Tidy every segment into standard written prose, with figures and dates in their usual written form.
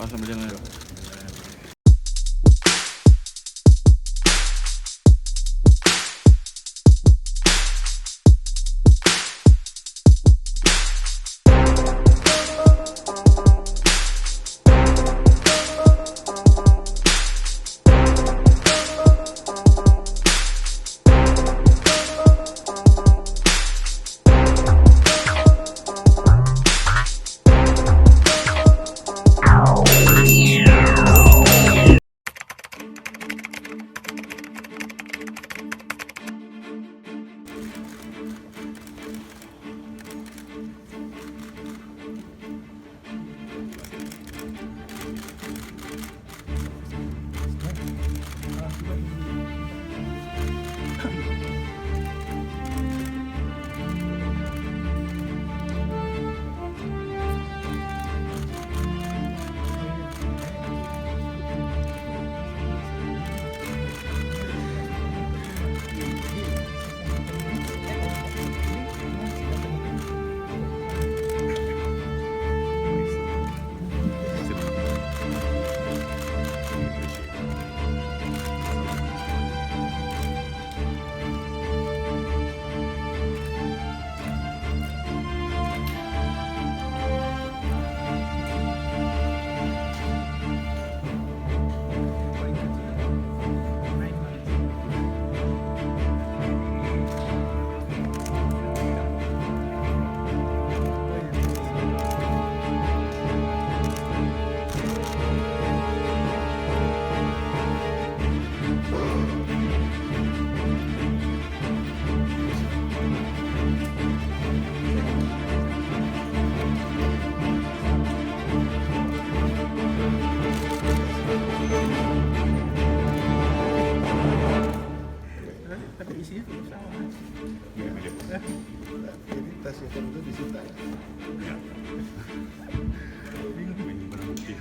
sama jalan yuk. Tapi isinya tetap sama. Jadi tas yang itu disita ya? Bingung ini barang bukti.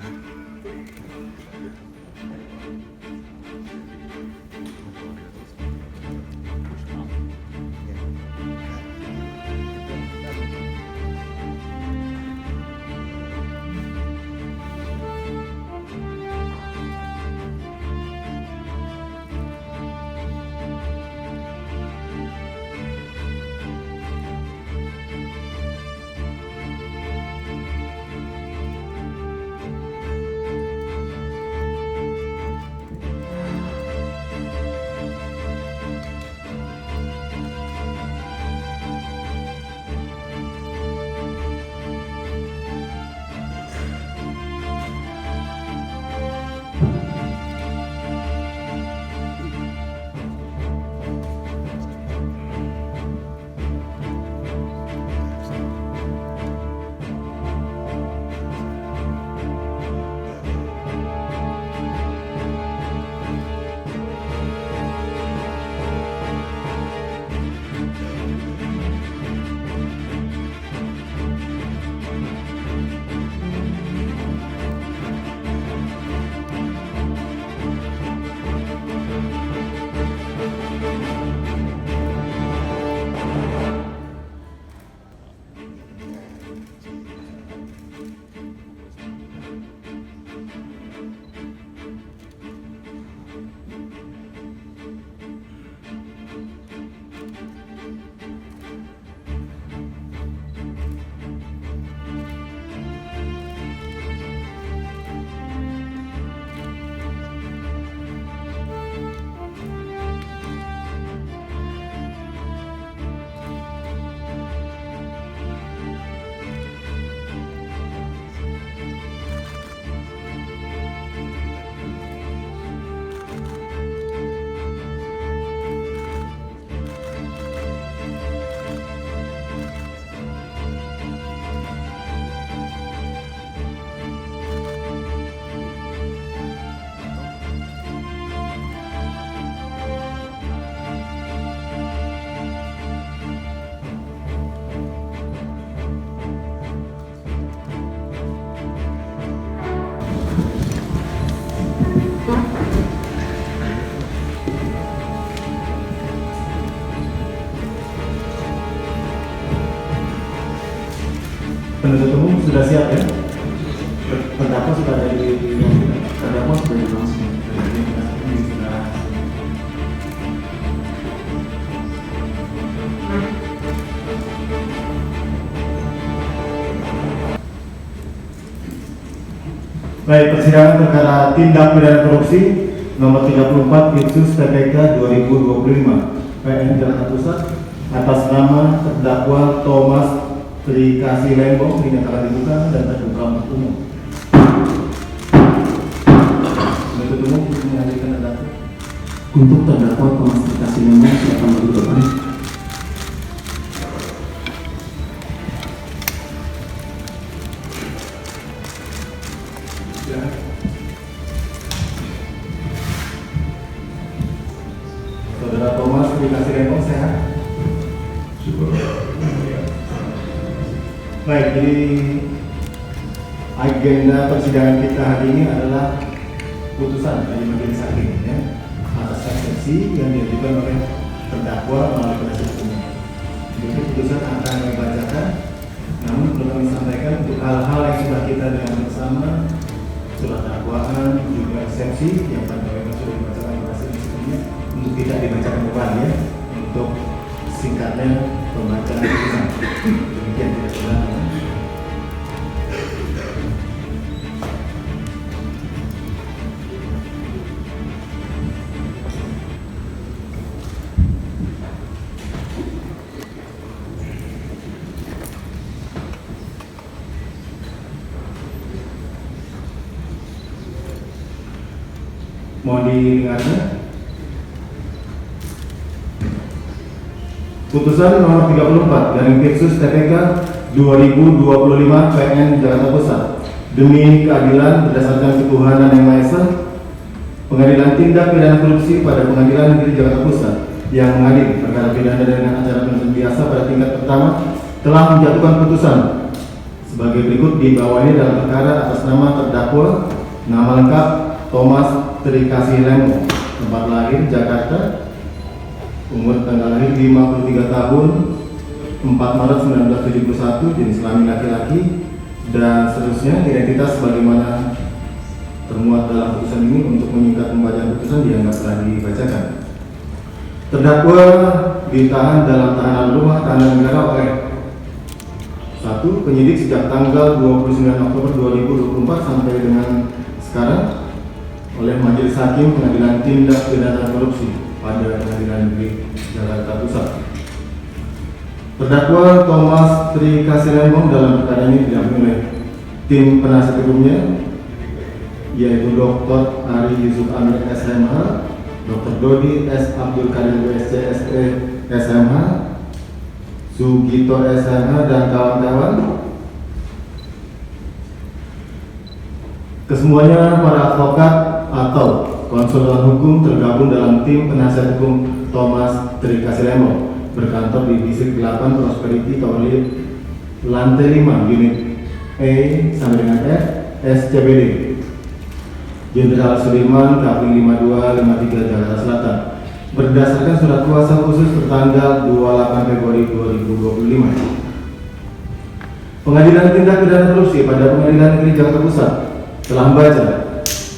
Penuntut umum sudah siap ya? Terdakwa sudah ada di terdakwa sudah langsung terjadi di saudara. Baik, persidangan perkara tindak pidana korupsi nomor 34 Bitsus TPK 2025 PN Jakarta Pusat atas nama terdakwa Thomas Trikasih Lembong dinyatakan dibuka dan terbuka untuk umum. Menuntut umum untuk menghadirkan terdakwa. Untuk terdakwa Thomas Trikasih Lembong, silakan berduduk. Saudara Thomas Trikasih Lembong sehat? Syukur. Baik, jadi agenda persidangan kita hari ini adalah putusan dari majelis hakim ya, atas eksepsi yang diajukan oleh terdakwa melalui penasihat hukum. Jadi putusan akan kami bacakan, namun perlu kami sampaikan untuk hal-hal yang sudah kita dengar bersama, surat dakwaan juga eksepsi yang pada sudah dibacakan di penasihat sebelumnya, untuk tidak dibacakan kembali ya, untuk singkatnya pembacaan putusan. Demikian tidak saudara. Mohon didengarkan. Putusan nomor 34 dari Bitsus TPK 2025 PN Jakarta Pusat demi keadilan berdasarkan ketuhanan yang Maha Esa, Pengadilan Tindak Pidana Korupsi pada Pengadilan Negeri Jakarta Pusat yang mengadili perkara pidana dengan acara penuntut biasa pada tingkat pertama telah menjatuhkan putusan sebagai berikut di bawahnya dalam perkara atas nama terdakwa, nama lengkap Thomas Trikasih Lembong, tempat lahir Jakarta, umur tanggal lahir 53 tahun, 4 Maret 1971, jenis kelamin laki-laki, dan seterusnya. Identitas sebagaimana termuat dalam putusan ini untuk menyingkat pembacaan putusan dianggap telah dibacakan. Terdakwa ditahan dalam tahanan rumah tahanan negara oleh 1. Penyidik sejak tanggal 29 Oktober 2024 sampai dengan sekarang oleh Majelis Hakim Pengadilan Tindak Pidana Korupsi pada Pengadilan Negeri Jakarta Pusat. Terdakwa Thomas Trikasih Lembong dalam perkara ini didampingi oleh tim penasihat hukumnya, yaitu Dr. Ari Yusuf Amir SMH, Dr. Dodi S. Abdul Kadir WSC SE SMH, Sugito SMH dan kawan-kawan. Kesemuanya para advokat atau konsultan hukum tergabung dalam tim penasihat hukum Thomas Trikasih Lembong berkantor di Distrik 8 Prosperity Tower lantai 5 unit E sampai dengan F SCBD Jenderal Sudirman Kapling 5253 Jakarta Selatan berdasarkan surat kuasa khusus tertanggal 28 Februari 2025. Pengadilan Tindak Pidana Korupsi pada Pengadilan Negeri Jakarta Pusat telah membaca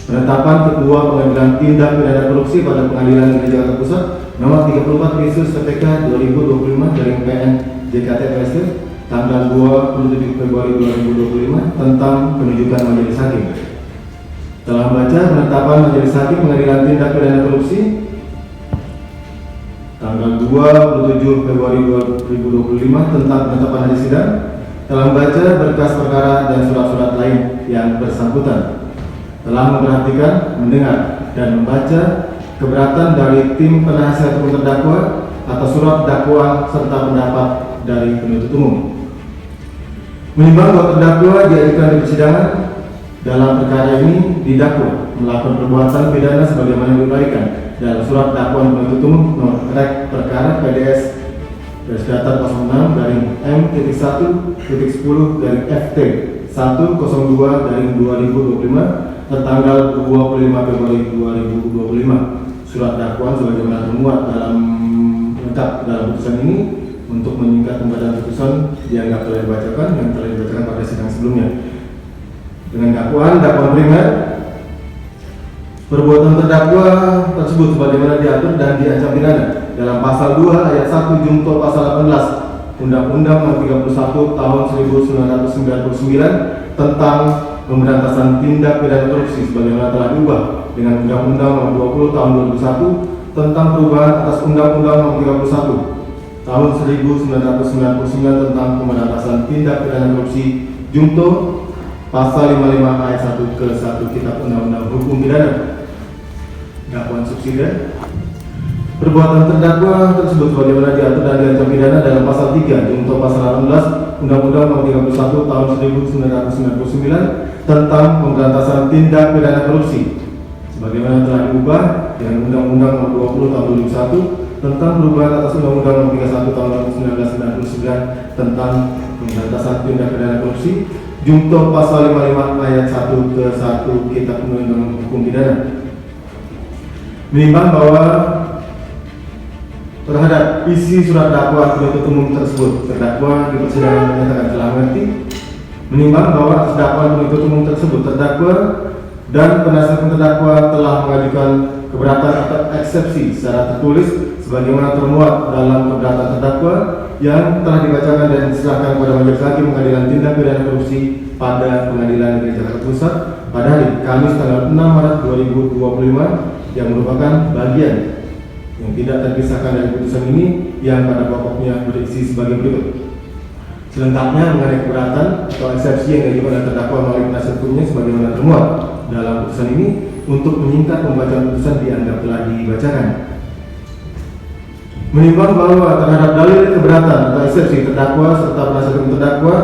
penetapan Ketua Pengadilan Tindak Pidana Korupsi pada Pengadilan Negeri Jakarta Pusat nomor 34 Bitsus TPK 2025 dari PN JKT PST tanggal 27 Februari 2025 tentang penunjukan majelis hakim. Telah membaca penetapan majelis hakim Pengadilan Tindak Pidana Korupsi tanggal 27 Februari 2025 tentang penetapan hari sidang. Telah membaca berkas perkara dan surat-surat lain yang bersangkutan. Telah memperhatikan, mendengar, dan membaca keberatan dari tim penasihat hukum terdakwa atas surat dakwaan serta pendapat dari penuntut umum. Menimbang bahwa terdakwa diajukan di persidangan dalam perkara ini didakwa melakukan perbuatan pidana sebagaimana diuraikan dalam surat dakwaan penuntut umum nomor perkara PDS garis datar 06 dari M.1.10 dari FT 102 dari 2025 tertanggal 25 Februari 2025. Surat dakwaan sebagaimana termuat dalam lengkap dalam putusan ini untuk menyingkat pembacaan putusan dianggap telah dibacakan dan telah dibacakan pada sidang sebelumnya. Dengan dakwaan primer Perbuatan terdakwa tersebut sebagaimana diatur dan diancam pidana dalam pasal 2 ayat 1 junto pasal 18 Undang-Undang Nomor 31 Tahun 1999 tentang pemberantasan tindak pidana korupsi sebagaimana telah diubah dengan Undang-Undang Nomor 20 Tahun 2001 tentang perubahan atas Undang-Undang Nomor 31 Tahun 1999 tentang pemberantasan tindak pidana korupsi junto pasal 55 ayat 1 ke 1 Kitab Undang-Undang Hukum Pidana. Dakwaan subsidiar. Perbuatan terdakwa tersebut sebagaimana diatur dan diancam pidana dalam pasal 3 junto pasal 18 Undang-Undang Nomor 31 Tahun 1999 tentang pemberantasan tindak pidana korupsi sebagaimana telah diubah dengan Undang-Undang Nomor 20 Tahun 2001 tentang perubahan atas Undang-Undang Nomor 31 Tahun 1999 tentang pemberantasan tindak pidana korupsi junto pasal 55 ayat 1 ke 1 Kitab Undang-Undang Hukum Pidana. Menimbang bahwa terhadap isi surat dakwaan penuntut umum tersebut terdakwa di persidangan menyatakan telah mengerti. Menimbang bahwa atas dakwaan penuntut umum tersebut terdakwa dan penasihat terdakwa telah mengajukan keberatan atau eksepsi secara tertulis sebagaimana termuat dalam keberatan terdakwa yang telah dibacakan dan diserahkan kepada Majelis Hakim Pengadilan Tindak Pidana Korupsi pada Pengadilan Negeri Jakarta Pusat pada hari Kamis tanggal 6 Maret 2025 yang merupakan bagian yang tidak terpisahkan dari putusan ini yang pada pokoknya berisi sebagai berikut. Selengkapnya mengenai keberatan atau eksepsi yang diajukan oleh terdakwa melalui penasihat hukumnya sebagaimana termuat dalam putusan ini untuk menyingkat pembacaan putusan dianggap telah dibacakan. Menimbang bahwa terhadap dalil keberatan atau eksepsi terdakwa serta penasihat hukum terdakwa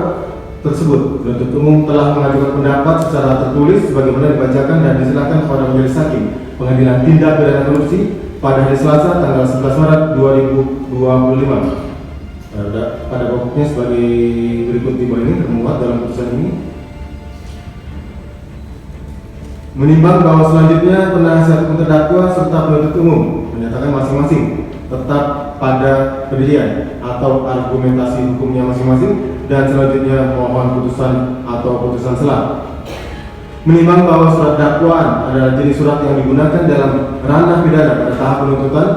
tersebut, penuntut umum telah mengajukan pendapat secara tertulis sebagaimana dibacakan dan diserahkan kepada Majelis Hakim Pengadilan Tindak Pidana Korupsi pada hari Selasa tanggal 11 Maret 2025. Pada pokoknya sebagai berikut di bawah ini termuat dalam putusan ini. Menimbang bahwa selanjutnya penasihat hukum terdakwa serta penuntut umum menyatakan masing-masing tetap pada pendirian atau argumentasi hukumnya masing-masing dan selanjutnya mohon putusan atau putusan selah. Menimbang bahwa surat dakwaan adalah jenis surat yang digunakan dalam ranah pidana pada tahap penuntutan,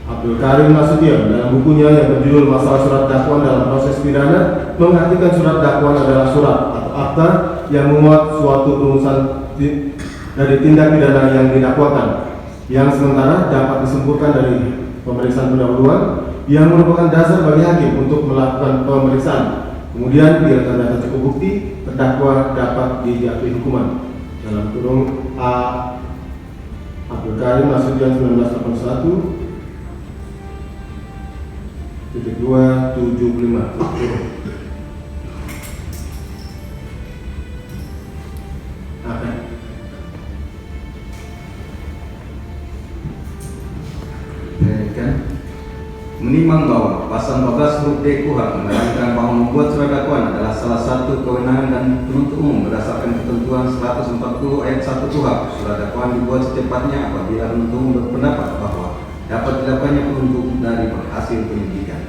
Abdul Karim Nasution dalam bukunya yang berjudul Masalah Surat Dakwaan dalam Proses Pidana mengartikan surat dakwaan adalah surat atau akta yang memuat suatu rumusan dari tindak pidana yang didakwakan, yang sementara dapat disimpulkan dari pemeriksaan pendahuluan yang merupakan dasar bagi hakim untuk melakukan pemeriksaan. Kemudian bila ternyata cukup bukti, terdakwa dapat dijatuhi hukuman. Dalam kurung A. Abdul Karim Nasution 1981 275. Menimbang bahwa pasal 14 huruf D KUHP menerangkan bahwa membuat surat dakwaan adalah salah satu kewenangan dan penuntut umum berdasarkan ketentuan 140 ayat 1 KUHP. Surat dakwaan dibuat secepatnya apabila penuntut umum berpendapat bahwa dapat dilakukannya penuntut dari hasil penyidikan.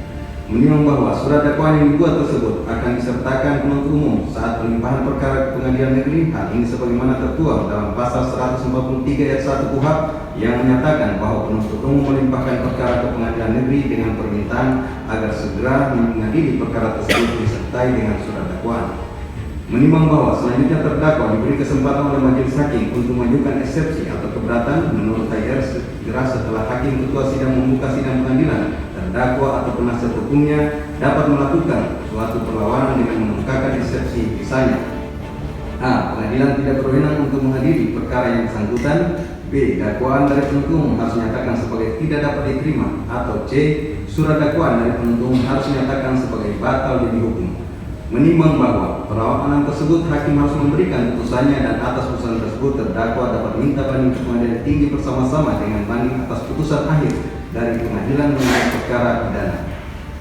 Menimbang bahwa surat dakwaan yang dibuat tersebut akan disertakan penuntut umum saat pelimpahan perkara ke pengadilan negeri. Hal ini sebagaimana tertuang dalam pasal 143 ayat 1 KUHP yang menyatakan bahwa penuntut umum melimpahkan perkara ke pengadilan negeri dengan permintaan agar segera mengadili perkara tersebut disertai dengan surat dakwaan. Menimbang bahwa selanjutnya terdakwa diberi kesempatan oleh majelis hakim untuk mengajukan eksepsi atau keberatan, menurut HR segera setelah hakim ketua sidang membuka sidang pengadilan, terdakwa atau penasihat hukumnya dapat melakukan suatu perlawanan dengan mengungkapkan eksepsi, misalnya A. Pengadilan tidak berwenang untuk menghadiri perkara yang bersangkutan. B. Dakwaan dari penuntut umum harus menyatakan sebagai tidak dapat diterima. Atau C. Surat dakwaan dari penuntut umum harus menyatakan sebagai batal dan dihukum. Menimbang bahwa perlawanan tersebut hakim harus memberikan putusannya dan atas putusan tersebut terdakwa dapat minta banding ke pengadilan tinggi bersama-sama dengan banding atas putusan akhir dari pengadilan mengenai perkara pidana.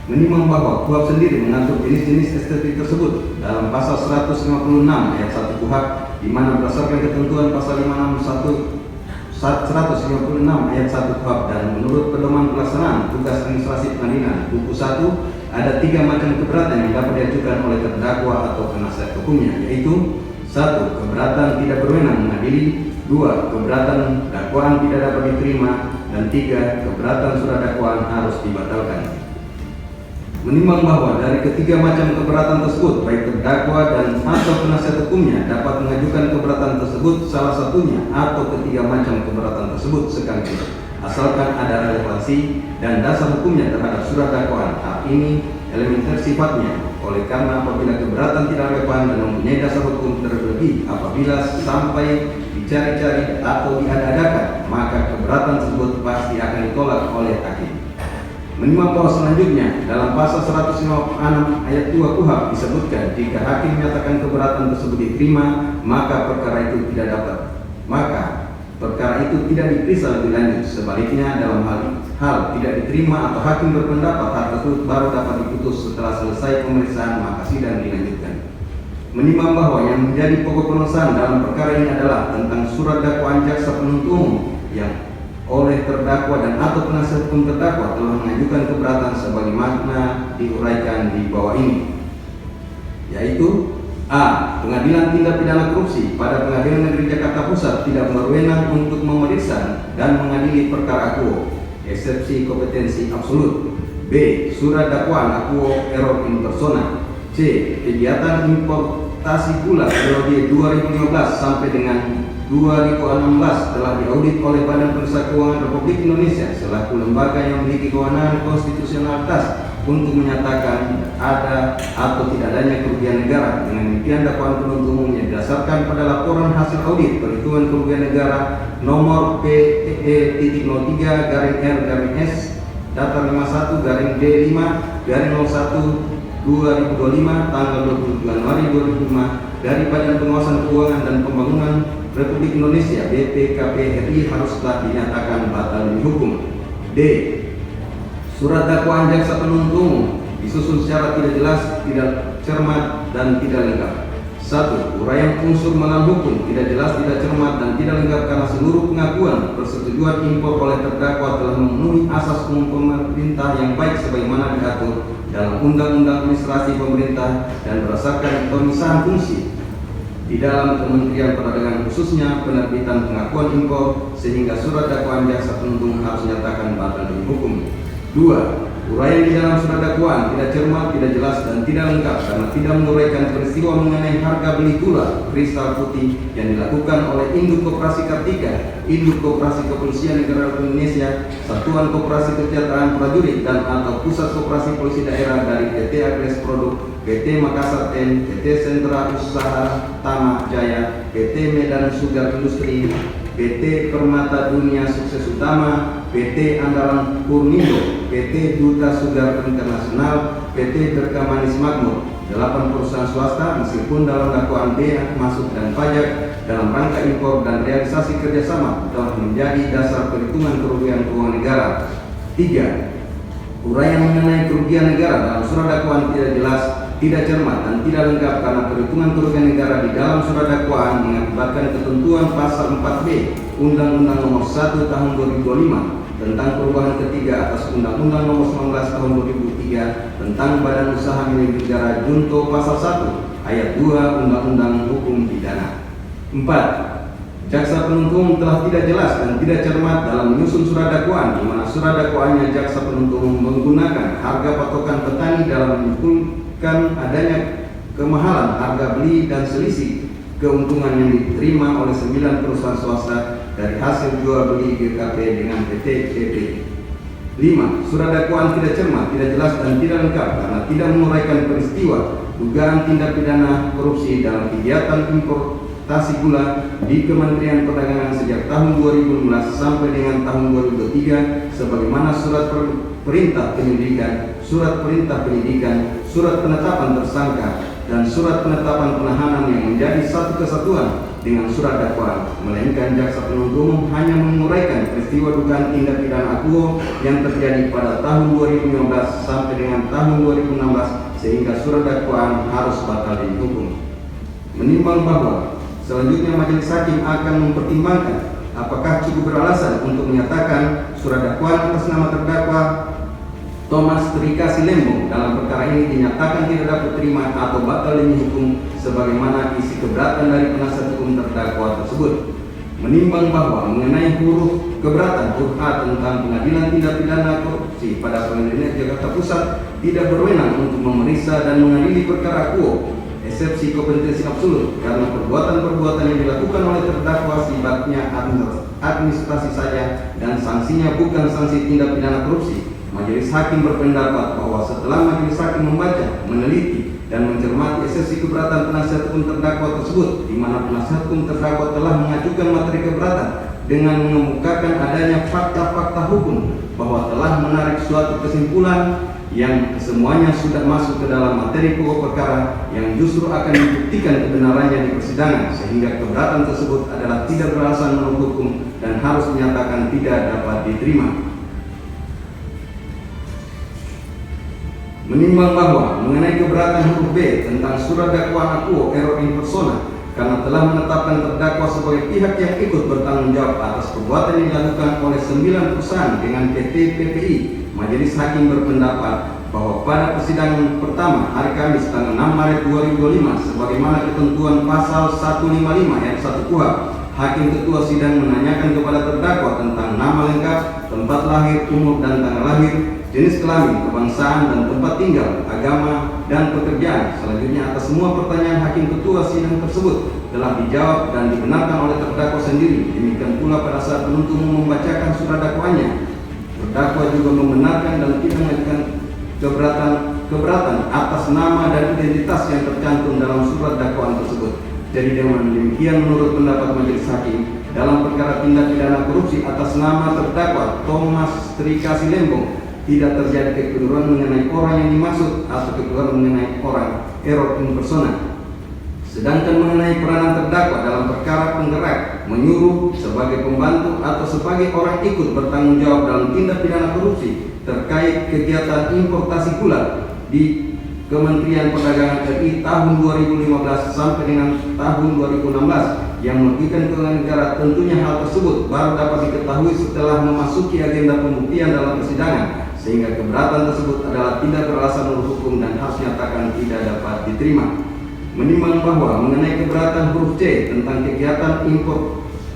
Menimbang bahwa KUHP sendiri mengatur jenis-jenis estetik tersebut dalam pasal 156 ayat 1 KUHP, di mana berdasarkan ketentuan pasal 156 ayat 1 KUHP dan menurut pedoman pelaksanaan tugas administrasi pengadilan buku 1 ada 3 macam keberatan yang dapat diajukan oleh terdakwa atau penasihat hukumnya, yaitu 1. Keberatan tidak berwenang mengadili. 2. Keberatan dakwaan tidak dapat diterima. Dan 3. Keberatan surat dakwaan harus dibatalkan. Menimbang bahwa dari ketiga macam keberatan tersebut, baik terdakwa dan atau penasihat hukumnya dapat mengajukan keberatan tersebut salah satunya atau ketiga macam keberatan tersebut sekaligus, asalkan ada relevansi dan dasar hukumnya terhadap surat dakwaan. Hal ini elementer sifatnya. Oleh karena apabila keberatan tidak relevan dan mempunyai dasar hukum, terlebih apabila sampai dicari-cari atau diada-adakan, maka keberatan tersebut pasti akan ditolak oleh hakim. Menimbang bahwa selanjutnya dalam pasal 156 ayat 2 KUHP disebutkan jika hakim menyatakan keberatan tersebut diterima, maka perkara itu tidak diperiksa lebih lanjut. Sebaliknya dalam hal tidak diterima atau hakim berpendapat hal tersebut baru dapat diputus setelah selesai pemeriksaan, maka sidang dilanjutkan. Menimbang bahwa yang menjadi pokok permasalahan dalam perkara ini adalah tentang surat dakwaan jaksa penuntut umum yang oleh terdakwa dan atau penasihat hukum terdakwa telah mengajukan keberatan sebagaimana diuraikan di bawah ini, yaitu A. Pengadilan Tindak Pidana Korupsi pada Pengadilan Negeri Jakarta Pusat tidak berwenang untuk memeriksa dan mengadili perkara akuo, eksepsi kompetensi absolut. B. Surat dakwaan akuo error in persona. C. Kegiatan importasi gula periode 2015 sampai dengan 2016 telah diaudit oleh Badan Pemeriksa Keuangan Republik Indonesia selaku lembaga yang memiliki kewenangan konstitusionalitas untuk menyatakan ada atau tidak adanya kerugian negara. Dengan demikian dakwaan penuntut umum yang didasarkan pada laporan hasil audit perhitungan kerugian negara nomor PE.03-R-S data 51-D5-01/2025 tanggal 20 Januari 2005 dari Badan Pengawasan Keuangan dan Pembangunan Republik Indonesia BPKP RI haruslah dinyatakan batal demi hukum. D. Surat dakwaan jaksa penuntut umum disusun secara tidak jelas, tidak cermat, dan tidak lengkap. 1. Uraian unsur melawan hukum tidak jelas, tidak cermat, dan tidak lengkap karena seluruh pengakuan persetujuan impor oleh terdakwa telah memenuhi asas umum pemerintah yang baik sebagaimana diatur dalam Undang-Undang Administrasi Pemerintah dan berdasarkan pemisahan fungsi di dalam Kementerian Perdagangan khususnya penerbitan pengakuan impor, sehingga surat dakwaan jaksa penuntut umum harus dinyatakan batal demi hukum. 2. Uraian di dalam surat dakwaan tidak cermat, tidak jelas, dan tidak lengkap karena tidak menguraikan peristiwa mengenai harga beli gula kristal putih yang dilakukan oleh Induk Koperasi Kartika, Induk Koperasi Kepolisian Negara Republik Indonesia, Satuan Koperasi Kesejahteraan Prajurit dan atau Pusat Koperasi Polisi Daerah dari PT Agres Produk, PT Makassar Ten, PT Sentra Usaha Tama Jaya, PT Medan Sugar Industri, PT Permata Dunia Sukses Utama, PT Andalan Purnindo, PT Duta Sugar Internasional, PT Berkah Manis Makmur. 8 perusahaan swasta meskipun dalam dakwaan bea masuk dan pajak dalam rangka impor dan realisasi kerjasama telah menjadi dasar perhitungan kerugian keuangan negara. 3. Uraian mengenai kerugian negara dalam surat dakwaan tidak jelas, tidak cermat, dan tidak lengkap karena perhitungan kerugian negara di dalam surat dakwaan mengakibatkan ketentuan pasal 4B Undang-Undang Nomor 1 Tahun 2025 tentang perubahan ketiga atas Undang-Undang Nomor 19 Tahun 2003 tentang Badan Usaha Milik Negara Junto Pasal 1 Ayat 2 Undang-Undang Hukum Pidana. 4. Jaksa penuntut umum telah tidak jelas dan tidak cermat dalam menyusun surat dakwaan, di mana surat dakwaannya jaksa penuntut umum menggunakan harga patokan petani dalam menyimpulkan adanya kemahalan harga beli dan selisih keuntungan yang diterima oleh 9 perusahaan swasta dari hasil jual beli GKP dengan PT PP. 5. Surat dakwaan tidak cermat, tidak jelas, dan tidak lengkap karena tidak menguraikan peristiwa dugaan tindak pidana korupsi dalam kegiatan importasi gula di Kementerian Perdagangan sejak tahun 2015 sampai dengan tahun 2023 sebagaimana surat perintah penyelidikan, surat perintah penyidikan, surat penetapan tersangka, dan surat penetapan penahanan yang menjadi satu kesatuan dengan surat dakwaan, melainkan jaksa penuntut umum hanya menguraikan peristiwa dugaan tindak pidana akuo yang terjadi pada tahun 2015 sampai dengan tahun 2016 sehingga surat dakwaan harus batal dihukum. Menimbang bahwa selanjutnya majelis hakim akan mempertimbangkan apakah cukup beralasan untuk menyatakan surat dakwaan atas nama terdakwa Thomas Trikasi Lembong dalam perkara ini dinyatakan tidak dapat diterima atau batal demi hukum sebagaimana isi keberatan dari penasihat hukum terdakwa tersebut. Menimbang bahwa mengenai huruf keberatan huruf A tentang pengadilan tindak pidana korupsi pada Pengadilan Jakarta Pusat tidak berwenang untuk memeriksa dan mengadili perkara quo eksepsi kompetensi absolut karena perbuatan-perbuatan yang dilakukan oleh terdakwa sifatnya administrasi saja dan sanksinya bukan sanksi tindak pidana korupsi. Majelis Hakim berpendapat bahwa setelah Majelis Hakim membaca, meneliti, dan mencermati eksepsi keberatan penasihat hukum terdakwa tersebut, di mana penasihat hukum terdakwa telah mengajukan materi keberatan dengan mengemukakan adanya fakta-fakta hukum bahwa telah menarik suatu kesimpulan yang semuanya sudah masuk ke dalam materi pokok perkara yang justru akan dibuktikan kebenarannya di persidangan, sehingga keberatan tersebut adalah tidak beralasan menurut hukum dan harus dinyatakan tidak dapat diterima. Menimbang bahwa mengenai keberatan huruf B tentang surat dakwaan akuo error in persona karena telah menetapkan terdakwa sebagai pihak yang ikut bertanggung jawab atas perbuatan yang dilakukan oleh 9 perusahaan dengan PT PPI, Majelis Hakim berpendapat bahwa pada persidangan pertama hari Kamis tanggal 6 Maret 2025 sebagaimana ketentuan pasal 155 ayat 1 KUHP, Hakim Ketua Sidang menanyakan kepada terdakwa tentang nama lengkap, tempat lahir, umur dan tanggal lahir, jenis kelamin, kebangsaan dan tempat tinggal, agama dan pekerjaan. Selanjutnya atas semua pertanyaan Hakim Ketua Sidang tersebut telah dijawab dan dibenarkan oleh terdakwa sendiri. Demikian pula pada saat penuntut umum membacakan surat dakwaannya, terdakwa juga membenarkan dan tidak mengajukan keberatan atas nama dan identitas yang tercantum dalam surat dakwaan tersebut. Jadi dengan demikian menurut pendapat Majelis Hakim dalam perkara tindak pidana korupsi atas nama terdakwa Thomas Trikasi Lembong tidak terjadi kekeliruan mengenai orang yang dimaksud atau kekeliruan mengenai orang error in persona. Sedangkan mengenai peranan terdakwa dalam perkara penggerak, menyuruh, sebagai pembantu atau sebagai orang ikut bertanggung jawab dalam tindak pidana korupsi terkait kegiatan importasi gula di Kementerian Perdagangan RI tahun 2015 sampai dengan tahun 2016 yang merugikan keuangan negara, tentunya hal tersebut baru dapat diketahui setelah memasuki agenda pembuktian dalam persidangan, sehingga keberatan tersebut adalah tidak beralasan menurut hukum dan harus nyatakan tidak dapat diterima. Menimbang bahwa mengenai keberatan huruf C tentang kegiatan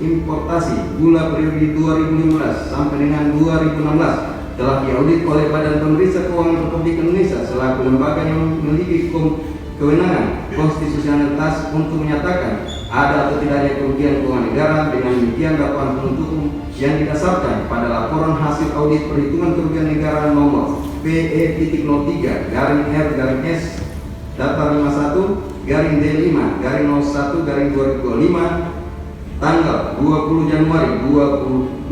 importasi gula periode 2015 sampai dengan 2016 telah diaudit oleh Badan Pemeriksa Keuangan Republik Indonesia selaku lembaga yang memiliki kewenangan konstitusionalitas untuk menyatakan ada atau tidaknya kerugian keuangan negara. Dengan demikian dakwaan penuntut umum yang didasarkan pada laporan hasil audit perhitungan kerugian negara nomor PE.03-R-S data 51-D5-01-2025 tanggal 20 Januari 2025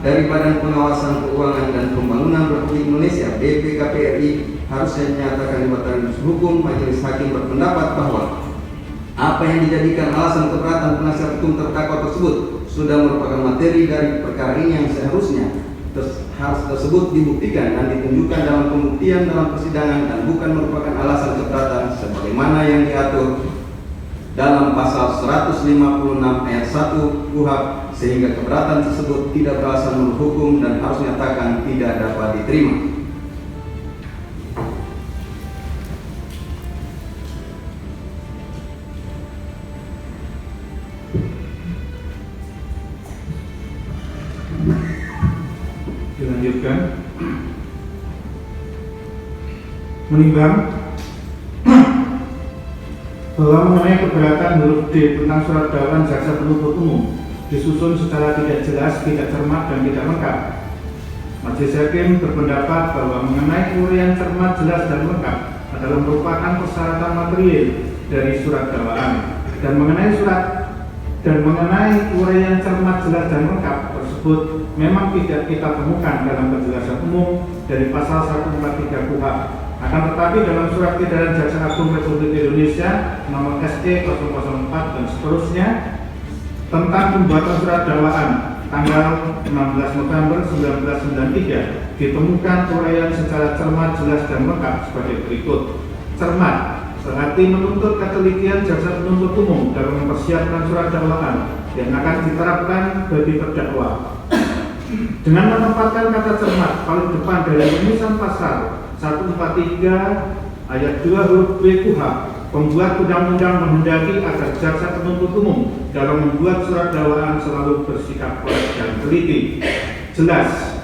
dari Badan Pengawasan Keuangan dan Pembangunan Republik Indonesia BPKPRI harusnya dinyatakan dibatalkan hukum. Majelis Hakim berpendapat bahwa apa yang dijadikan alasan keberatan penasihat hukum terdakwa tersebut sudah merupakan materi dari perkara ini yang seharusnya harus tersebut dibuktikan dan ditunjukkan dalam pembuktian dalam persidangan dan bukan merupakan alasan keberatan sebagaimana yang diatur dalam pasal 156 ayat 1 KUHP, sehingga keberatan tersebut tidak beralasan menurut hukum dan harus dinyatakan tidak dapat diterima. Dilanjutkan. Menimbang bahwa mengenai keberatan huruf D tentang surat dakwaan jaksa penuntut umum disusun secara tidak jelas, tidak cermat dan tidak lengkap, Majelis Hakim berpendapat bahwa mengenai uraian cermat, jelas dan lengkap adalah merupakan persyaratan material dari surat dakwaan, dan mengenai uraian cermat, jelas dan lengkap tersebut memang tidak kita temukan dalam penjelasan umum dari pasal 143 KUHP. Akan tetapi dalam surat edaran Jaksa Agung Republik Indonesia nomor SE 004 dan seterusnya tentang pembuatan surat dakwaan tanggal 16 November 1993 ditemukan uraian secara cermat, jelas dan lengkap sebagai berikut. Cermat berarti menuntut ketelitian jaksa penuntut umum dalam mempersiapkan surat dakwaan yang akan diterapkan bagi terdakwa. Dengan menempatkan kata cermat paling depan dari rumusan pasal 143 ayat 2 huruf B KUHP Pembuat undang-undang menghendaki agar jaksa penuntut umum dalam membuat surat dakwaan selalu bersikap korek dan teliti, jelas.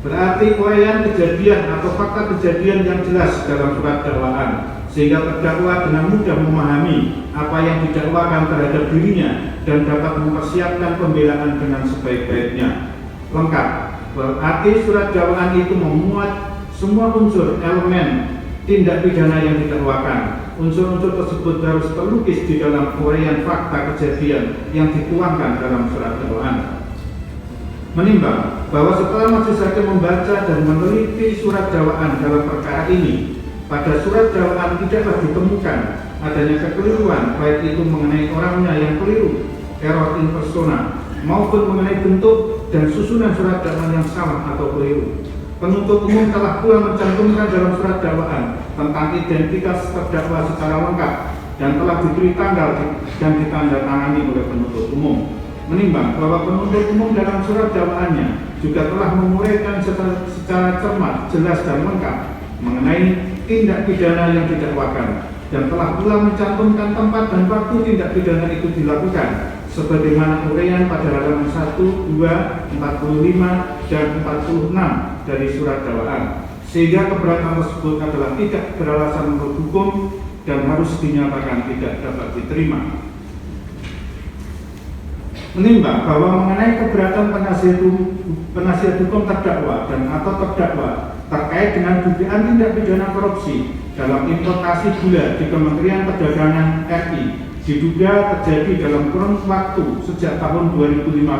Berarti uraian kejadian atau fakta kejadian yang jelas dalam surat dakwaan, sehingga terdakwa dengan mudah memahami apa yang didakwakan terhadap dirinya dan dapat mempersiapkan pembelaan dengan sebaik-baiknya. Lengkap. Berarti surat dakwaan itu memuat semua unsur elemen tindak pidana yang didakwakan. Unsur-unsur tersebut harus terlukis di dalam uraian fakta kejadian yang dituangkan dalam surat dakwaan. Menimbang bahwa setelah majelis hakim membaca dan meneliti surat dakwaan dalam perkara ini, pada surat dakwaan tidaklah ditemukan adanya kekeliruan, baik itu mengenai orangnya yang keliru, error in persona, maupun mengenai bentuk dan susunan surat dakwaan yang salah atau keliru. Penuntut umum telah pula mencantumkan dalam surat dakwaan tentang identitas terdakwa secara lengkap dan telah diberi tanggal dan ditandatangani oleh penuntut umum. Menimbang bahwa penuntut umum dalam surat dakwaannya juga telah menguraikan secara cermat, jelas dan lengkap mengenai tindak pidana yang didakwakan dan telah pula mencantumkan tempat dan waktu tindak pidana itu dilakukan sebagaimana uraian pada halaman 1, 2, 45, dan 46 dari surat dakwaan, sehingga keberatan tersebut adalah tidak beralasan menurut hukum dan harus dinyatakan tidak dapat diterima. Menimbang bahwa mengenai keberatan penasihat hukum terdakwa dan atau terdakwa terkait dengan dugaan tindak pidana korupsi dalam importasi gula di Kementerian Perdagangan RI diduga terjadi dalam kurun waktu sejak tahun 2015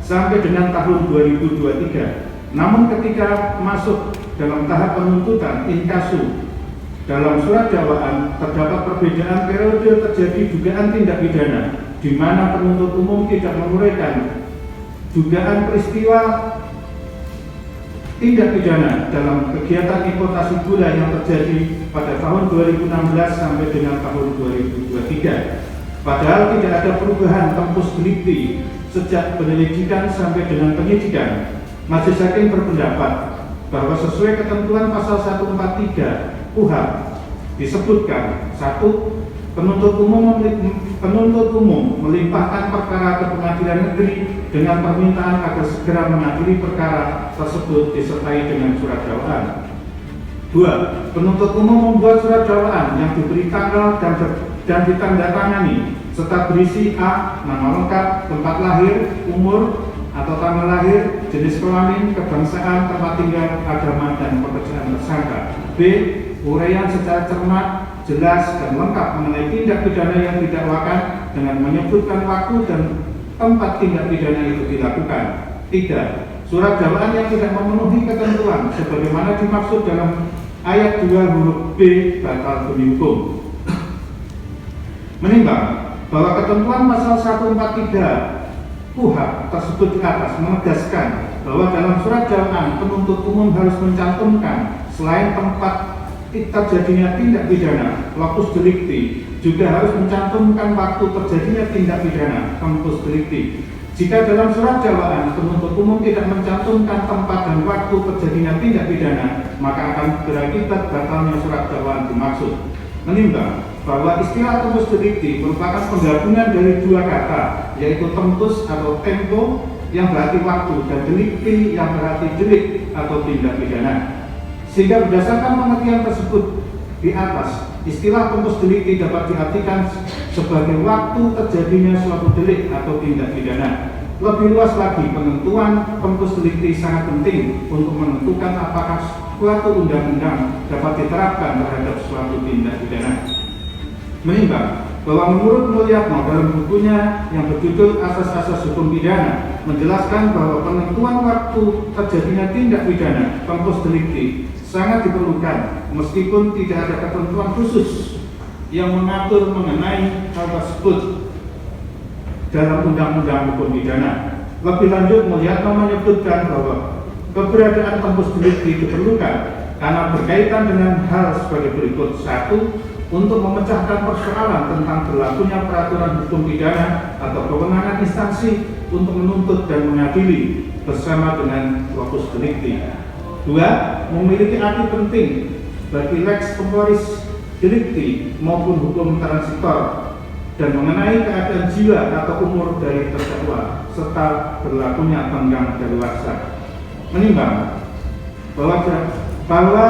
sampai dengan tahun 2023. Namun ketika masuk dalam tahap penuntutan inkasu dalam surat dakwaan terdapat perbedaan periode terjadi dugaan tindak pidana, di mana penuntut umum tidak menguraikan dugaan peristiwa tindak pidana dalam kegiatan importasi gula yang terjadi pada tahun 2016 sampai dengan tahun 2023. Padahal tidak ada perubahan tempus delikti sejak penyelidikan sampai dengan penyidikan. Majelis hakim berpendapat bahwa sesuai ketentuan pasal 143 KUHP disebutkan 1. Penuntut umum melimpahkan perkara ke pengadilan negeri dengan permintaan agar segera mengadili perkara tersebut disertai dengan surat dakwaan. 2. Penuntut umum membuat surat dakwaan yang diberi tanggal dan ditandatangani serta berisi a. Nama lengkap, tempat lahir, umur atau tanggal lahir, jenis kelamin, kebangsaan, tempat tinggal, agama, dan pekerjaan tersangka. B. Uraian secara cermat, jelas dan lengkap mengenai tindak pidana yang didakwakan dengan menyebutkan waktu dan tempat tindak pidana itu dilakukan. 3. Surat dakwaan yang tidak memenuhi ketentuan sebagaimana dimaksud dalam ayat 2 huruf B batal demi hukum. Menimbang bahwa ketentuan pasal 143 KUHP tersebut di atas menegaskan bahwa dalam surat dakwaan penuntut umum harus mencantumkan selain tempat terjadinya tindak pidana, locus delicti, juga harus mencantumkan waktu terjadinya tindak pidana, tempus delicti. Jika dalam surat dakwaan penuntut umum tidak mencantumkan tempat dan waktu terjadinya tindak pidana, maka akan berakibat batalnya surat dakwaan dimaksud. Menimbang bahwa istilah tempus delicti merupakan penggabungan dari dua kata, yaitu tempus atau tempo yang berarti waktu dan delicti yang berarti delik atau tindak pidana. Sehingga berdasarkan pengertian tersebut di atas, istilah tempus delicti dapat diartikan sebagai waktu terjadinya suatu delik atau tindak pidana. Lebih luas lagi, penentuan tempus delicti sangat penting untuk menentukan apakah suatu undang-undang dapat diterapkan terhadap suatu tindak pidana. Menimbang bahwa menurut Mulyatno dalam bukunya yang berjudul Asas-Asas Hukum Pidana menjelaskan bahwa penentuan waktu terjadinya tindak pidana tempus delicti sangat diperlukan meskipun tidak ada ketentuan khusus yang mengatur mengenai hal tersebut dalam undang-undang hukum pidana. Lebih lanjut, Mulyatno menyebutkan bahwa keberadaan tempus delicti diperlukan karena berkaitan dengan hal sebagai berikut. 1. Untuk memecahkan persoalan tentang berlakunya peraturan hukum pidana atau kewenangan instansi untuk menuntut dan mengadili bersama dengan locus delicti. 2. Memiliki arti penting bagi lex temporis delikti maupun hukum transitor dan mengenai keadaan jiwa atau umur dari terdakwa serta berlakunya tenggang daluarsa. Menimbang bahwa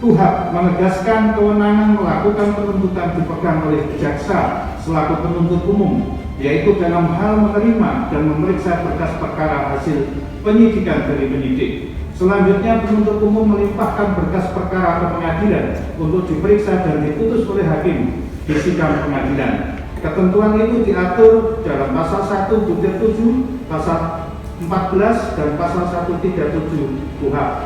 Kuhap menegaskan kewenangan melakukan penuntutan dipegang oleh jaksa selaku penuntut umum, yaitu dalam hal menerima dan memeriksa berkas perkara hasil penyidikan dari penyidik. Selanjutnya, penuntut umum melimpahkan berkas perkara ke pengadilan untuk diperiksa dan diputus oleh hakim di sidang pengadilan. Ketentuan itu diatur dalam pasal 1/7, pasal 14 dan pasal 137 KUHP.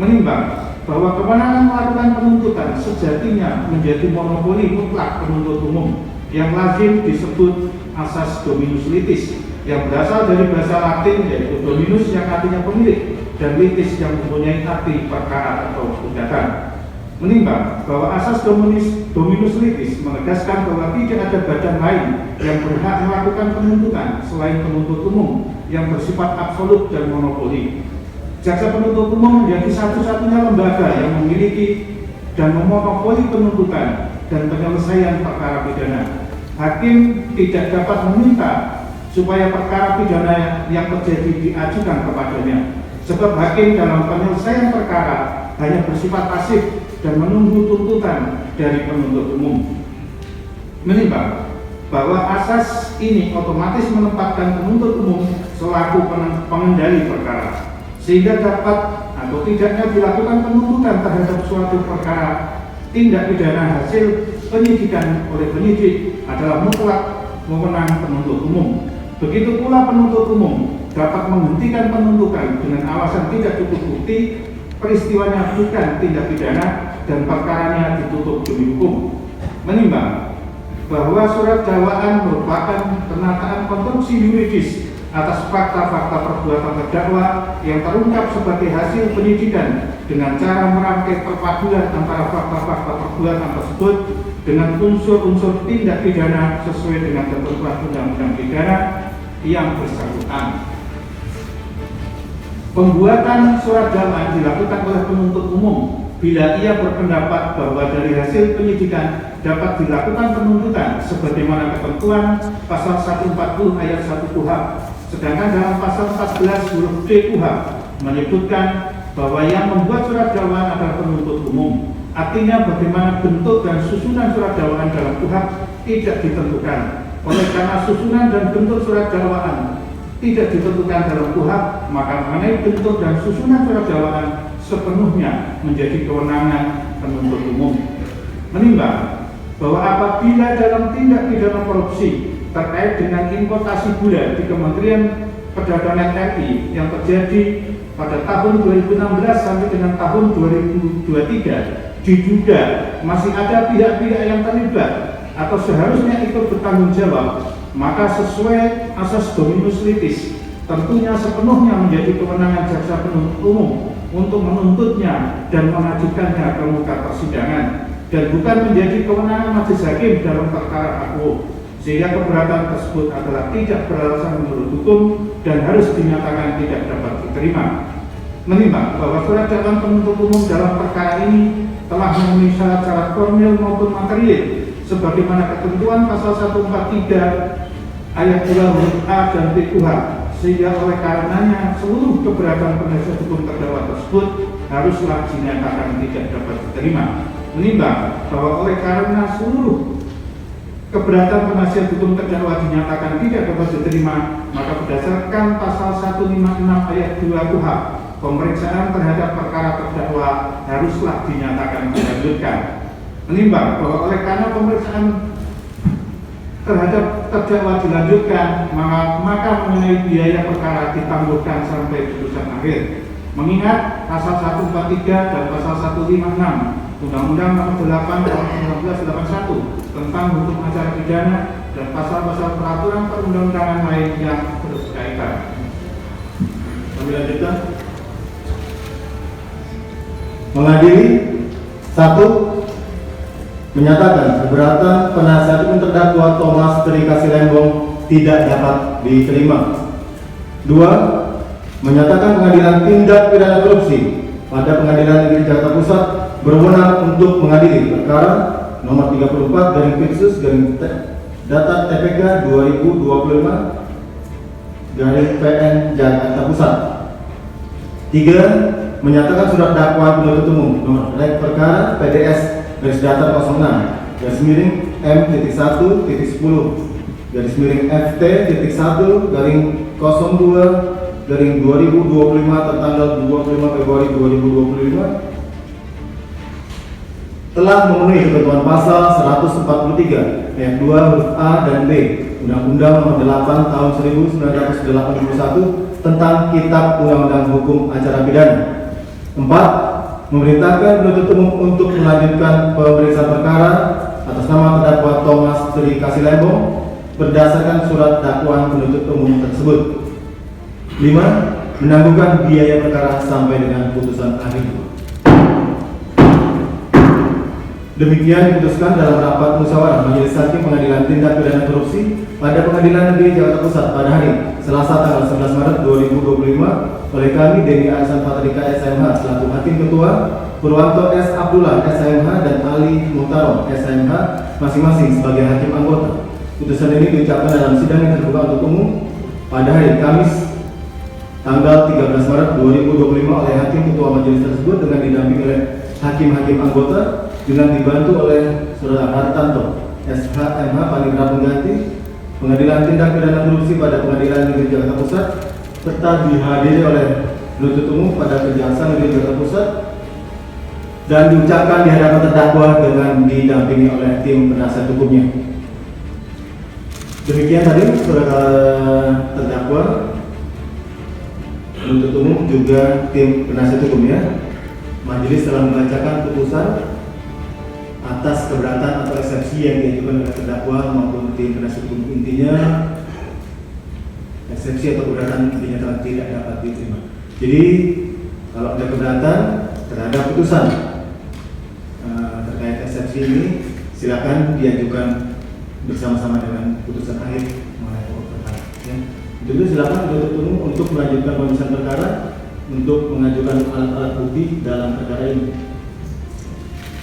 Menimbang bahwa kewenangan melakukan penuntutan sejatinya menjadi monopoli mutlak penuntut umum yang lazim disebut asas dominus litis, yang berasal dari bahasa Latin yaitu dominus yang artinya pemilik dan litis yang mempunyai arti perkara atau tindakan. Menimbang bahwa asas dominus litis menegaskan bahwa tidak ada badan lain yang berhak melakukan penuntutan selain penuntut umum yang bersifat absolut dan monopoli. Jaksa penuntut umum menjadi satu-satunya lembaga yang memiliki dan memonopoli penuntutan dan penyelesaian perkara pidana. Hakim tidak dapat meminta supaya perkara pidana yang terjadi diajukan kepadanya, sebab hakim dalam penyelesaian perkara hanya bersifat pasif dan menunggu tuntutan dari penuntut umum. Menimbang bahwa asas ini otomatis menempatkan penuntut umum selaku pengendali perkara, sehingga dapat atau tidaknya dilakukan penuntutan terhadap suatu perkara tindak pidana hasil penyidikan oleh penyidik adalah mutlak wewenang penuntut umum. Begitu pula penuntut umum dapat menghentikan penuntutan dengan alasan tidak cukup bukti, peristiwanya bukan tindak pidana dan perkaranya ditutup demi hukum. Menimbang bahwa surat dakwaan merupakan penataan konstruksi yuridis atas fakta-fakta perbuatan terdakwa yang terungkap sebagai hasil penyidikan dengan cara merangkai perpaduan antara fakta-fakta perbuatan tersebut dengan unsur-unsur tindak pidana sesuai dengan ketentuan undang-undang pidana yang bersangkutan. Pembuatan surat dakwaan dilakukan oleh penuntut umum bila ia berpendapat bahwa dari hasil penyidikan dapat dilakukan penuntutan sebagaimana ketentuan pasal 140 ayat 1 KUHP. Sedangkan dalam pasal 14 huruf D KUHP menyebutkan bahwa yang membuat surat dakwaan adalah penuntut umum. Artinya bagaimana bentuk dan susunan surat dakwaan dalam KUHP tidak ditentukan. Oleh karena susunan dan bentuk surat dakwaan tidak ditentukan dalam KUHP, maka mengenai bentuk dan susunan surat dakwaan sepenuhnya menjadi kewenangan penuntut umum. Menimbang bahwa apabila dalam tindak pidana korupsi terkait dengan importasi gula di Kementerian Perdagangan RI yang terjadi pada tahun 2016 sampai dengan tahun 2023 diduga masih ada pihak-pihak yang terlibat atau seharusnya ikut bertanggung jawab, maka sesuai asas dominus litis tentunya sepenuhnya menjadi kewenangan jaksa penuntut umum untuk menuntutnya dan mengajukannya ke muka persidangan dan bukan menjadi kewenangan majelis hakim dalam perkara akuo, sehingga keberatan tersebut adalah tidak beralasan menurut hukum dan harus dinyatakan tidak dapat diterima. Menimbang bahwa surat dakwaan penuntut umum dalam perkara ini telah memenuhi syarat-syarat formil maupun material sebagaimana ketentuan pasal 143 ayat 2 huruf A dan B KUHP, sehingga oleh karenanya seluruh keberatan penasihat hukum terdakwa tersebut haruslah dinyatakan tidak dapat diterima. Menimbang bahwa oleh karena seluruh keberatan penasihat hukum terdakwa dinyatakan tidak dapat diterima, maka berdasarkan pasal 156 ayat 2 KUHP, pemeriksaan terhadap perkara terdakwa haruslah dinyatakan dilanjutkan. Menimbang bahwa oleh karena pemeriksaan terhadap terdakwa dilanjutkan, maka mengenai biaya perkara ditangguhkan sampai putusan akhir. Mengingat pasal 143 dan pasal 156 Undang-Undang Nomor 8 Tahun 1981 tentang hukum acara pidana dan pasal-pasal peraturan perundang-undangan lain yang berkaitan. Kami lanjutkan. Mengadili 1. Menyatakan keberatan penasihat hukum terdakwa Thomas Terika Silembong tidak dapat diterima. 2. Menyatakan pengadilan tindak pidana korupsi pada Pengadilan Negeri Jakarta Pusat berwenang untuk mengadili perkara nomor 34 garing Pitsus garing data TPK 2025 garing PN Jakarta Pusat. 3. Menyatakan surat dakwaan penuntut umum nomor perkara PDS garis datar 06 garis miring M.1.10 garis miring FT.1 garing 02 garing 2025 tertanggal 25 Februari 2025 telah memenuhi ketentuan pasal 143 ayat 2 huruf A dan B Undang-Undang Nomor 8 Tahun 1981 tentang Kitab Undang-Undang Hukum Acara Pidana. 4. Memerintahkan penuntut umum untuk melanjutkan pemeriksaan perkara atas nama terdakwa Thomas Tri Kassilembong berdasarkan surat dakwaan penuntut umum tersebut. 5. Menangguhkan biaya perkara sampai dengan putusan akhir. Demikian diputuskan dalam rapat musyawarah Majelis Hakim Pengadilan Tindak Pidana Korupsi pada Pengadilan Negeri Jakarta Pusat pada hari Selasa tanggal 11 Maret 2025 oleh kami Denny Arisan Patrika SMH selaku Hakim Ketua, Purwanto S. Abdullah SMH dan Ali Muhtarom SMH masing-masing sebagai Hakim Anggota. Putusan ini diucapkan dalam sidang yang terbuka untuk umum pada hari Kamis tanggal 13 Maret 2025 oleh Hakim Ketua Majelis tersebut dengan didampingi oleh Hakim-Hakim Anggota dengan dibantu oleh Saudara Hartanto, SHMH Panitra Pengganti, Pengadilan Tindak Pidana Korupsi pada Pengadilan Negeri Jakarta Pusat, serta dihadiri oleh penuntut umum pada Kejaksaan Negeri Jakarta Pusat, dan diucapkan di hadapan terdakwa dengan didampingi oleh tim penasihat hukumnya. Demikian tadi Saudara terdakwa, penuntut umum juga tim penasihat hukumnya. Majelis telah membacakan putusan atas keberatan atau eksepsi yang diajukan oleh terdakwa maupun tim penasihat hukum. Intinya eksepsi atau keberatan dinyatakan tidak dapat diterima. Jadi kalau ada keberatan terhadap putusan terkait eksepsi ini, silakan diajukan bersama-sama dengan putusan akhir mengenai pokok perkara. Ya. Jadi silakan penuntut umum untuk melanjutkan pemeriksaan perkara untuk mengajukan alat-alat bukti dalam perkara ini.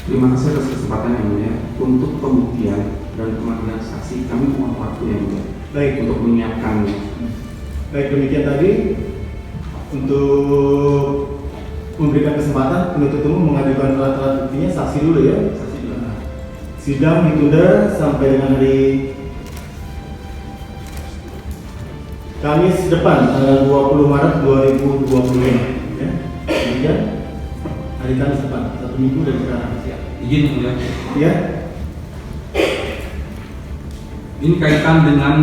Terima kasih atas kesempatan yang mulia. Untuk pembuktian dan pemanggilan saksi kami mohon waktu yang mulia. Baik, untuk menyiapkannya. Baik, demikian tadi untuk memberikan kesempatan penuntut umum mengajukan alat-alat buktinya. Saksi dulu ya. Saksi dulu. Sidang ditunda sampai dengan hari Kamis depan tanggal 20 Maret 2025 ya. Kemudian hari Kamis depan, 1 minggu dari sekarang. Izin yang mulia. Ya. Ini kaitan dengan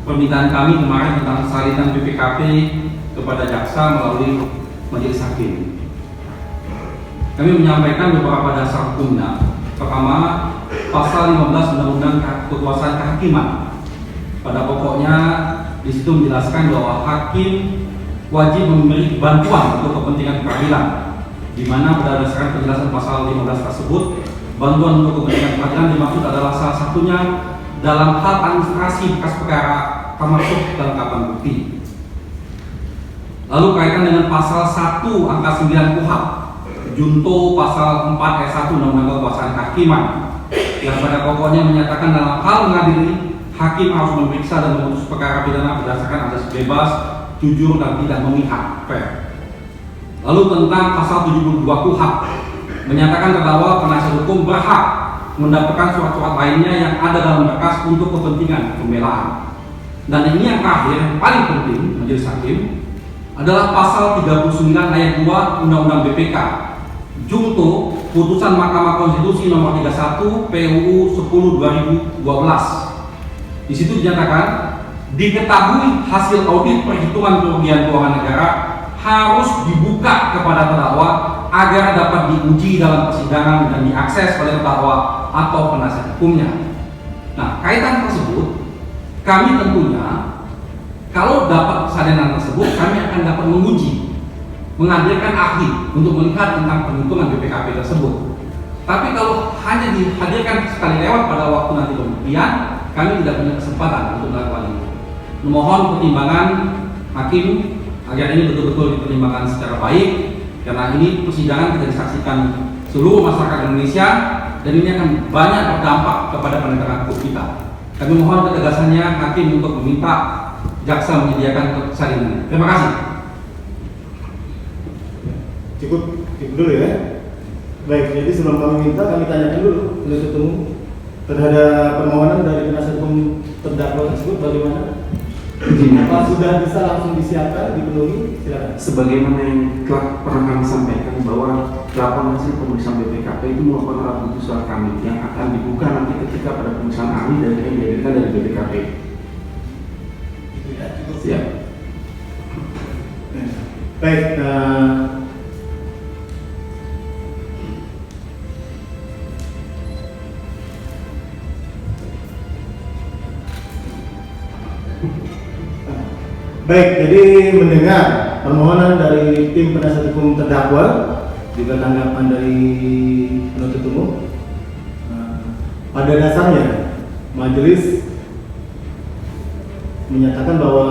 permintaan kami kemarin tentang salinan BPKP kepada jaksa melalui Majelis Hakim. Kami menyampaikan beberapa dasar hukumnya. Pertama, pasal 15 Undang-Undang Kekuasaan Kehakiman. Pada pokoknya di situ menjelaskan bahwa hakim wajib memberi bantuan untuk kepentingan peradilan, di mana berdasarkan penjelasan pasal 15 tersebut, bantuan untuk kepentingan peradilan dimaksud adalah salah satunya dalam hal administrasi berkas perkara termasuk kelengkapan bukti. Lalu kaitan dengan pasal 1 angka 9 KUHP junto pasal 4 ayat 1 Undang-Undang Kekuasaan Kehakiman yang pada pokoknya menyatakan dalam hal mengadili hakim harus memeriksa dan memutus perkara pidana berdasarkan asas bebas, jujur dan tidak memihak, fair. Lalu tentang pasal 72 KUHP menyatakan terdakwa penasihat hukum berhak mendapatkan surat-surat lainnya yang ada dalam berkas untuk kepentingan pembelaan. Dan ini yang terakhir, yang paling penting Majelis Hakim adalah pasal 39 ayat 2 Undang-Undang BPK junto putusan Mahkamah Konstitusi nomor 31 PUU 10/2012. Di situ dinyatakan diketahui hasil audit perhitungan kerugian keuangan negara harus dibuka kepada terdakwa agar dapat diuji dalam persidangan dan diakses oleh terdakwa atau penasihat hukumnya. Nah, kaitan tersebut kami tentunya kalau dapat salinan tersebut kami akan dapat menguji, menghadirkan ahli untuk melihat tentang perhitungan BPKP tersebut. Tapi kalau hanya dihadirkan sekali lewat pada waktu nanti pembuktian, kami tidak punya kesempatan untuk melakukan itu. Mohon pertimbangan hakim agar ini betul-betul dipertimbangkan secara baik, karena ini persidangan kita disaksikan seluruh masyarakat Indonesia, dan ini akan banyak berdampak kepada penegakan hukum kita. Kami mohon ketegasannya hakim untuk meminta jaksa menyediakan keputusan ini. Terima kasih. Cukup dulu ya. Baik, jadi sebelum kami minta, kami tanyakan dulu penuntut umum terhadap permohonan dari penasihat hukum terdakwa tersebut bagaimana? Apa sudah bisa langsung disiapkan, dipenuhi? Silakan. Sebagaimana yang telah pernah kami sampaikan bahwa laporan hasil pemeriksaan BPKP itu merupakan alat bukti surat kami yang akan dibuka nanti ketika pada pemeriksaan ahli dan yang dihadirkan dari BPKP. Siap. Baik, baik, jadi mendengar permohonan dari tim penasihat hukum terdakwa, juga tanggapan dari penuntut umum. Pada dasarnya, majelis menyatakan bahwa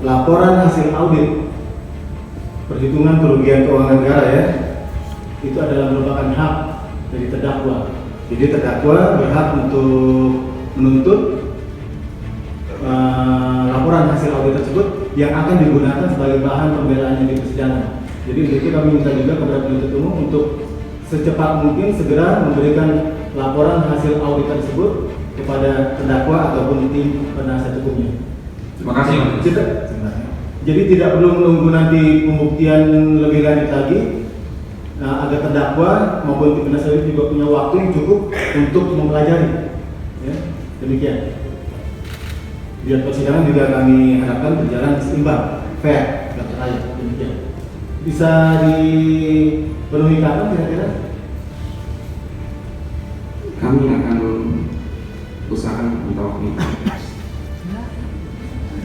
laporan hasil audit perhitungan kerugian keuangan negara ya, itu adalah merupakan hak dari terdakwa. Jadi terdakwa berhak untuk menuntut laporan hasil audit tersebut yang akan digunakan sebagai bahan pembelaannya di persidangan. Jadi untuk itu kami minta juga kepada penuntut umum untuk secepat mungkin segera memberikan laporan hasil audit tersebut kepada terdakwa ataupun tim penasihat hukumnya. Terima kasih. Jadi tidak perlu menunggu nanti pembuktian lebih lanjut lagi. Agar terdakwa maupun tim penasihat hukum juga punya waktu yang cukup untuk mempelajari. Ya, demikian. Biar persidangan juga kami harapkan berjalan seimbang, fair, tidak terlalu demikian. Bisa dipenuhi kapan kira-kira? Kami akan usahakan minta waktu.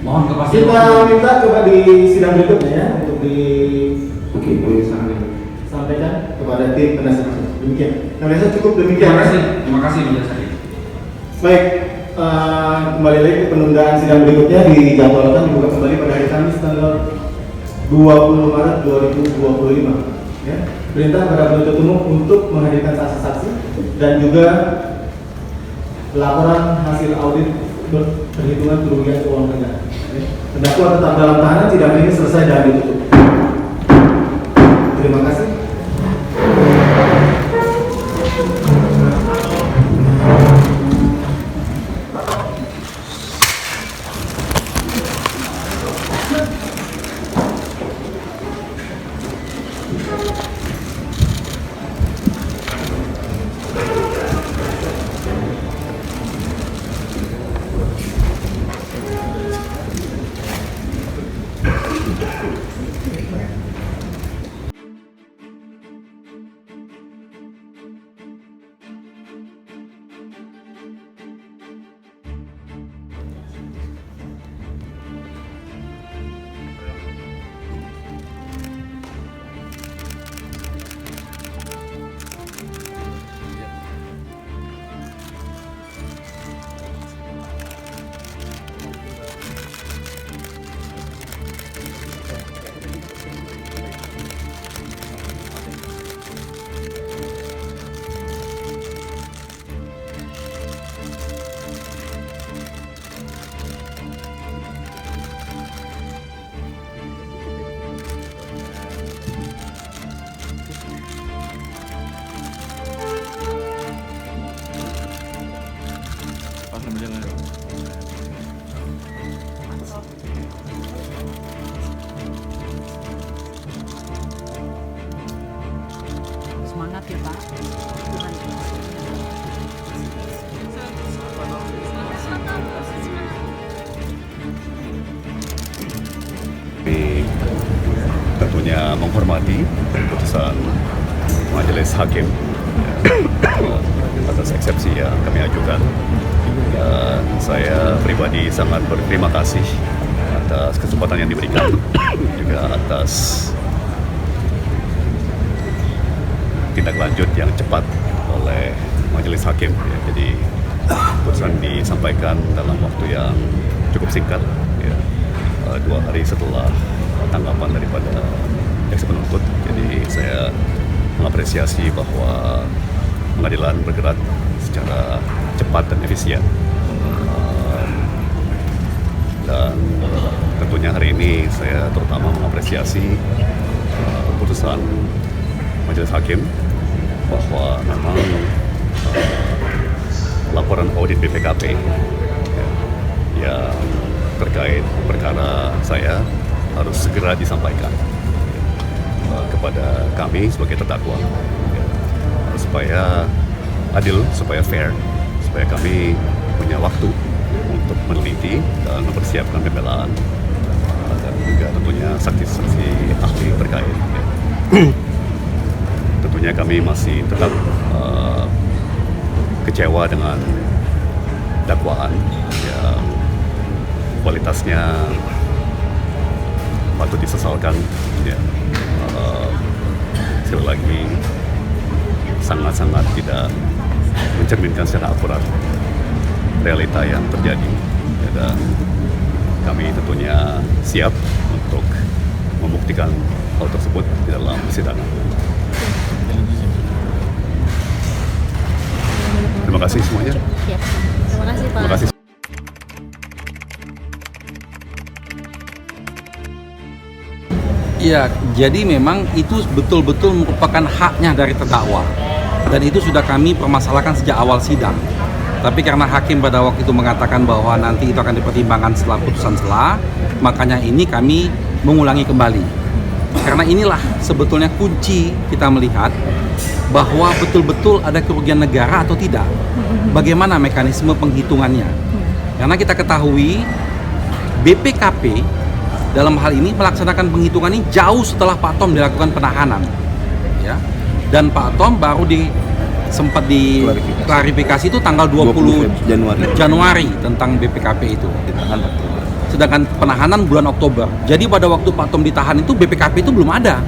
Mohon kepastian. Kita minta coba di sidang berikutnya ya untuk Oke, kami usahakan. disampaikan kepada tim penasihat hukum. Demikian. Nah, biasa cukup demikian. Terima kasih Majelis Hakim. Baik. Kembali lagi ke penundaan sidang berikutnya dijadwalkan dibuka kembali pada hari Kamis tanggal 20 Maret 2025. Ya. Perintah kepada penuntut umum untuk menghadirkan saksi-saksi dan juga laporan hasil audit perhitungan kerugian keuangan negara. Ya. Terdakwa tetap dalam tahanan, sidang ini selesai dan ditutup. Terima kasih. Semangat ya Pak. Kami tentunya menghormati keputusan Majelis Hakim atas eksepsi yang kami ajukan. Dan saya pribadi sangat berterima kasih atas kesempatan yang diberikan, juga atas tindak lanjut yang cepat oleh Majelis Hakim. Ya, jadi keputusan disampaikan dalam waktu yang cukup singkat, ya, 2 hari setelah tanggapan daripada jaksa penuntut. Jadi saya mengapresiasi bahwa pengadilan bergerak secara cepat dan efisien. Dan tentunya hari ini saya terutama mengapresiasi keputusan Majelis Hakim bahwa memang laporan audit BPKP yang terkait perkara saya harus segera disampaikan kepada kami sebagai terdakwa supaya adil, supaya fair, supaya kami punya waktu untuk meneliti dan mempersiapkan pembelaan dan juga tentunya saksi-saksi ahli terkait. Tentunya kami masih tetap kecewa dengan dakwaan yang kualitasnya patut disesalkan. Ya. Sekali lagi sangat-sangat tidak mencerminkan secara akurat realita yang terjadi, ya, dan kami tentunya siap untuk membuktikan hal tersebut di dalam persidangan. Terima kasih semuanya. Terima kasih Pak. Terima kasih. Ya, jadi memang itu betul-betul merupakan haknya dari terdakwa. Dan itu sudah kami permasalahkan sejak awal sidang. Tapi karena hakim pada waktu itu mengatakan bahwa nanti itu akan dipertimbangkan setelah putusan selah, makanya ini kami mengulangi kembali. Karena inilah sebetulnya kunci kita melihat bahwa betul-betul ada kerugian negara atau tidak. Bagaimana mekanisme penghitungannya. Karena kita ketahui BPKP dalam hal ini melaksanakan penghitungan ini jauh setelah Pak Tom dilakukan penahanan. Ya. Dan Pak Tom baru sempat diklarifikasi itu tanggal 20 Januari tentang BPKP itu. Sedangkan penahanan bulan Oktober. Jadi pada waktu Pak Tom ditahan itu BPKP itu belum ada.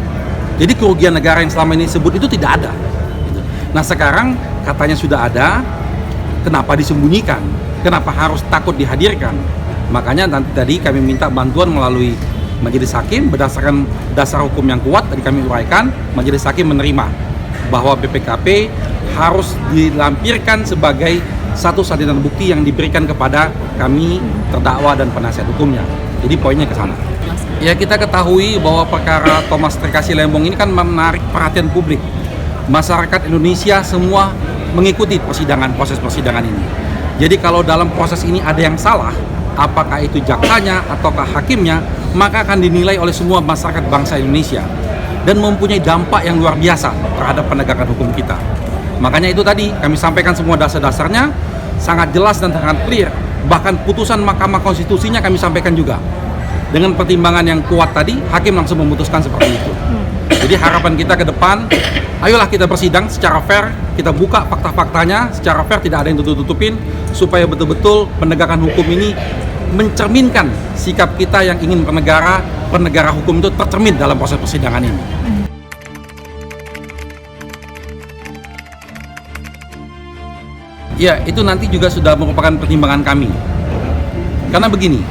Jadi kerugian negara yang selama ini disebut itu tidak ada. Nah sekarang katanya sudah ada, kenapa disembunyikan? Kenapa harus takut dihadirkan? Makanya tadi kami minta bantuan melalui Majelis Hakim berdasarkan dasar hukum yang kuat. Tadi kami uraikan, Majelis Hakim menerima bahwa BPKP harus dilampirkan sebagai satu salinan bukti yang diberikan kepada kami terdakwa dan penasihat hukumnya. Jadi poinnya ke sana. Ya kita ketahui bahwa perkara Thomas Trekasi Lembong ini kan menarik perhatian publik. Masyarakat Indonesia semua mengikuti proses persidangan ini. Jadi kalau dalam proses ini ada yang salah, apakah itu jaksanya ataukah hakimnya, maka akan dinilai oleh semua masyarakat bangsa Indonesia dan mempunyai dampak yang luar biasa terhadap penegakan hukum kita. Makanya itu tadi kami sampaikan semua dasar-dasarnya sangat jelas dan sangat clear. Bahkan putusan Mahkamah Konstitusinya kami sampaikan juga. Dengan pertimbangan yang kuat tadi, hakim langsung memutuskan seperti itu. Jadi harapan kita ke depan, ayolah kita bersidang secara fair, kita buka fakta-faktanya secara fair, tidak ada yang tutup-tutupin, supaya betul-betul penegakan hukum ini mencerminkan sikap kita yang ingin bernegara hukum itu tercermin dalam proses persidangan ini. Ya, itu nanti juga sudah merupakan pertimbangan kami. Karena begini,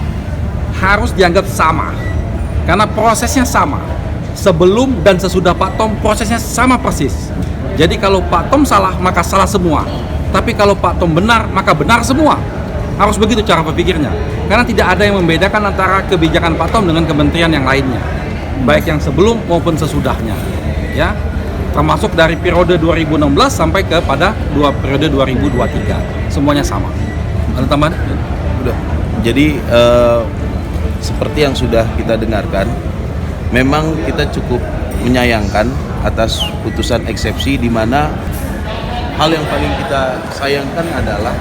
harus dianggap sama. Karena prosesnya sama. Sebelum dan sesudah Pak Tom, prosesnya sama persis. Jadi kalau Pak Tom salah, maka salah semua. Tapi kalau Pak Tom benar, maka benar semua. Harus begitu cara berpikirnya. Karena tidak ada yang membedakan antara kebijakan Pak Tom dengan kementerian yang lainnya. Baik yang sebelum maupun sesudahnya. Ya. Termasuk dari periode 2016 sampai kepada periode 2023. Semuanya sama. Ada tambahan? Udah. Jadi seperti yang sudah kita dengarkan, memang kita cukup menyayangkan atas putusan eksepsi, di mana hal yang paling kita sayangkan adalah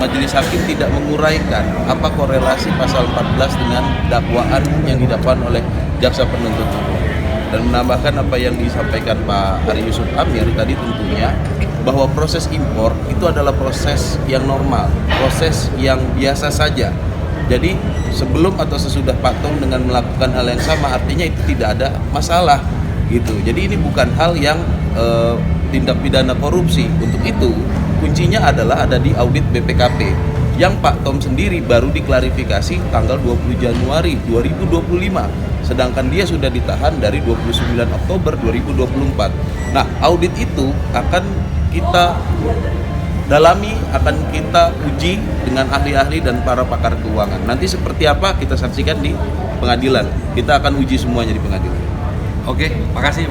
Majelis Hakim tidak menguraikan apa korelasi pasal 14 dengan dakwaan yang didakwakan oleh jaksa penuntut umum. Dan menambahkan apa yang disampaikan Pak Ari Yusuf Amir tadi, tentunya bahwa proses impor itu adalah proses yang normal, proses yang biasa saja. Jadi sebelum atau sesudah Pak Tom dengan melakukan hal yang sama, artinya itu tidak ada masalah gitu. Jadi ini bukan hal yang tindak pidana korupsi. Untuk itu kuncinya adalah ada di audit BPKP. Yang Pak Tom sendiri baru diklarifikasi tanggal 20 Januari 2025, sedangkan dia sudah ditahan dari 29 Oktober 2024. Nah, audit itu akan kita dalami, akan kita uji dengan ahli-ahli dan para pakar keuangan. Nanti seperti apa kita saksikan di pengadilan. Kita akan uji semuanya di pengadilan. Oke, makasih.